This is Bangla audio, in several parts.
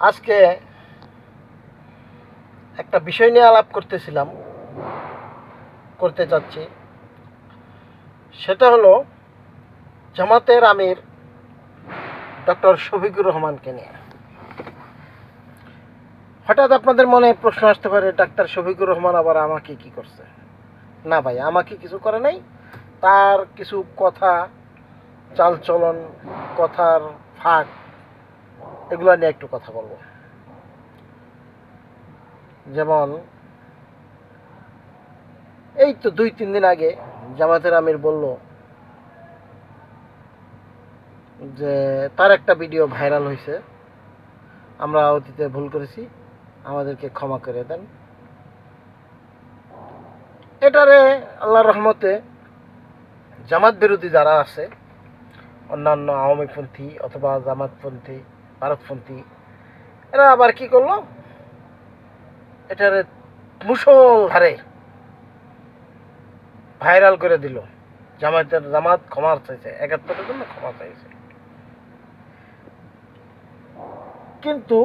আজকে একটা বিষয় নিয়ে আলাপ করতে চাচ্ছি। সেটা হলো জামাতের আমির ডক্টর শফিকুর রহমানকে নিয়ে। হঠাৎ আপনাদের মনে প্রশ্ন আসতে পারে, ডাক্তার শফিকুর রহমান আবার আমাকে কি করছে? না ভাই, আমাকে কিছু করে নাই। তার কিছু কথা, চালচলন, কথার ফাঁক, এগুলো নিয়ে একটু কথা বলবো। যেমন এই তো 2-3 দিন আগে জামাতের আমির বলল যে তার একটা ভিডিও ভাইরাল হয়েছে, আমরা অতীতে ভুল করেছি, আমাদেরকে ক্ষমা করে দেন। এটারে আল্লাহর রহমতে জামাত বিরোধী যারা আছে, অন্যান্য আওয়ামীপন্থী অথবা জামাতপন্থী, ভারতপন্থী, এরা আবার কি করলো, এটারে মুষলধারে ভাইরাল করে দিল। জামাত ক্ষমা চাইছে, 71-এর জন্য ক্ষমা চাইছে। কিন্তু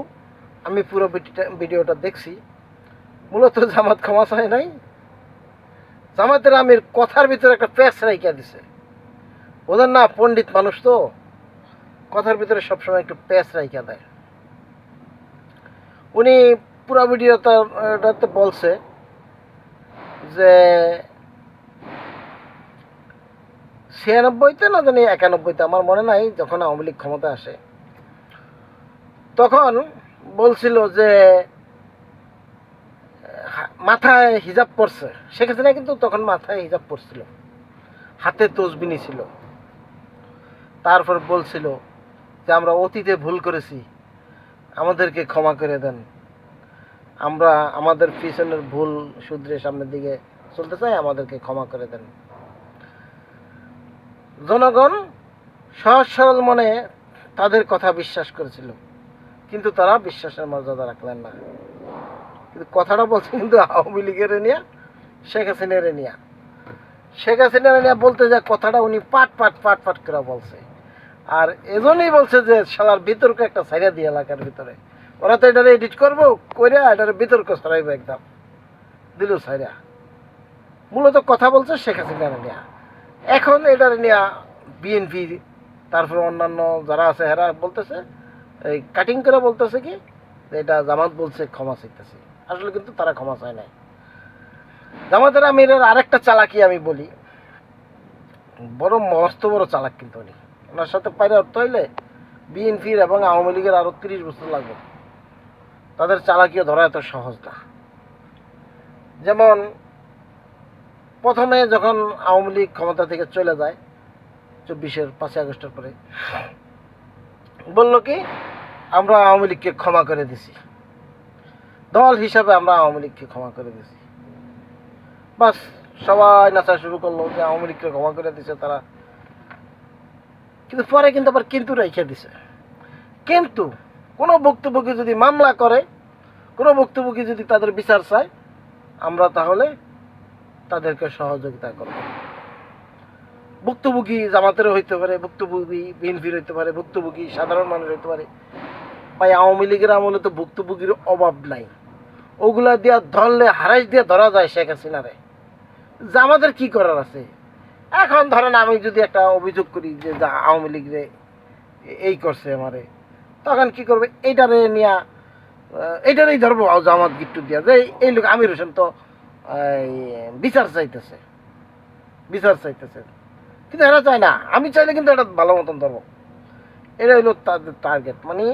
আমি পুরো ভিডিওটা দেখছি, মূলত জামাত ক্ষমা চায় নাই। জামাতের আমির কথার ভিতরে একটা প্যাঁচ রাইখা দিছে। ওদের না, পণ্ডিত মানুষ তো, কথার ভিতরে সবসময় একটু প্যাঁচ রাইখা দেয়। উনি পুরো ভিডিওটাতে বলছে যে 96-তে না জানি 91-তে, আমার মনে নাই, যখন আওয়ামী লীগ ক্ষমতায় আসে তখন বলছিল যে মাথায় হিজাব পরছে। শেখ হাসিনা কিন্তু তখন মাথায় হিজাব পরছিল, হাতে তসবিহ ছিল। তারপর বলছিল যে আমরা অতীতে ভুল করেছি, আমাদেরকে ক্ষমা করে দেন, আমরা আমাদের পিছনের ভুল শুধরে সামনের দিকে চলতে চাই, আমাদেরকে ক্ষমা করে দেন। জনগণ সহজ সরল মনে তাদের কথা বিশ্বাস করেছিল, কিন্তু তারা বিশ্বাসের মর্যাদা রাখলেন না। কিন্তু কথাটা বলছে কিন্তু আওয়ামী লীগের নিয়ে, শেখ হাসিনার নিয়ে বলতে যা কথাটা উনি পাট করে বলছে। আর এজন্যই বলছে যে শালার বিতর্ক একটা ছাইরা দিয়ে এলাকার ভিতরে, ওরা তো এটারে এডিট করবো করে এটারে বিতর্ক ছড়াইবো, একদম দিল ছাইরা। মূলত কথা বলছে শেখ হাসিনার নিয়ে। এখন এটারে নিয়ে বিএনপি, তারপর অন্যান্য যারা আছে এরা বলতেছে, এই কাটিং করে বলতেছে কি এটা জামাত বলছে ক্ষমা চাইতেছে। আসলে কিন্তু তারা ক্ষমা চায় নাই। জামাতের আমিরের আরেকটা চালাকি আমি বলি, বড় মস্ত বড় চালাক কিন্তু উনি। ওনার সাথে পাইরে অর্থ হইলে বিএনপির এবং আওয়ামী লীগের আরো 30 বছর লাগবে। তাদের চালাকিও ধরা এত সহজ না। যেমন প্রথমে যখন আওয়ামী লীগ ক্ষমতা থেকে চলে যায় 24-এর 5ই আগস্টের পরে, বলল কি আমরা আওয়ামী লীগকে ক্ষমা করে দিছি, দল হিসাবে আমরা আওয়ামী লীগকে ক্ষমা করে দিছি। বাস, সবাই নাচা শুরু করলো যে আওয়ামী লীগকে ক্ষমা করে দিছে তারা। কিন্তু পরে কিন্তু আবার কিন্তু রেখে দিছে। কিন্তু কোনো ভুক্তভোগী যদি মামলা করে, কোনো ভুক্তভোগী যদি তাদের বিচার চায়, আমরা তাহলে তাদেরকে সহযোগিতা করব। ভুক্তভোগী জামাতেরও হইতে পারে, ভুক্তভোগী বিএনপির হইতে পারে, ভুক্তভোগী সাধারণ মানুষ হইতে পারে। ভাই আওয়ামী লীগের আমলে তো ভুক্তভোগীর অভাব নাই। ওগুলা দিয়া ধরলে হারাইশ দিয়ে ধরা যায় শেখ হাসিনারে। জামাতের কি করার আছে? এখন ধরেন আমি যদি একটা অভিযোগ করি যে আওয়ামী লীগ রে এই করছে আমারে, তখন কি করবে, এইটারেই ধরবো জামাত গিট্টু দিয়া যে এই লোক আমির হোসেন তো বিচার চাইতেছে। কিন্তু এরা চায় না। আমি চাইলে কিন্তু এটা ভালো মতন ধরবো। এটা হইলো তাদের টার্গেট। মানে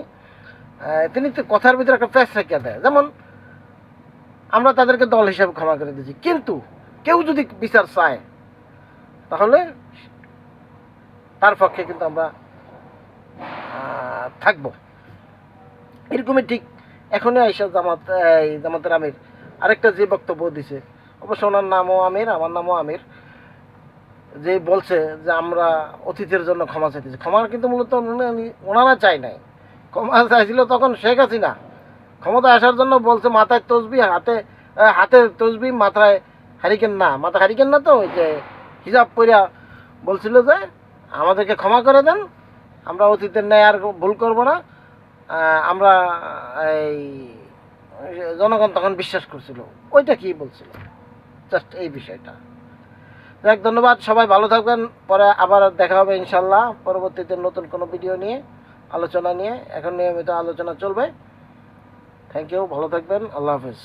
তিনি তো কথার ভিতরে একটা প্যাঁচ রেখে দেয়। যেমন আমরা তাদেরকে দল হিসাবে ক্ষমা করে দিয়েছি, কিন্তু কেউ যদি বিচার চায় তাহলে তার পক্ষে কিন্তু আমরা থাকবো। এরকমই ঠিক এখনই আইসা জামাতের আমির আরেকটা যে বক্তব্য দিছে, অবশ্য ওনার নামও আমির, আমার নামও আমির, যে বলছে যে আমরা অতীতের জন্য ক্ষমা চাইতেছি। ক্ষমা কিন্তু মূলত ওনারা চাই নাই, ক্ষমা চাইছিল তখন শেখ হাসিনা ক্ষমতা আসার জন্য। বলছে মাথায় তসবি, হাতে তসবি, মাথায় হারিকেন না তো ওই যে হিজাব পইরা বলছিল যে আমাদেরকে ক্ষমা করে দেন, আমরা অতীতের ন্যায় আর ভুল করবো না, আমরা এই জনগণ তখন বিশ্বাস করছিল, ওইটা কি বলছিল, জাস্ট এই বিষয়টা। যাক, ধন্যবাদ, সবাই ভালো থাকবেন। পরে আবার দেখা হবে ইনশাল্লাহ পরবর্তীতে নতুন কোনো ভিডিও নিয়ে, আলোচনা নিয়ে। এখন নিয়মিত আলোচনা চলবে। থ্যাংক ইউ, ভালো থাকবেন, আল্লাহ হাফেজ।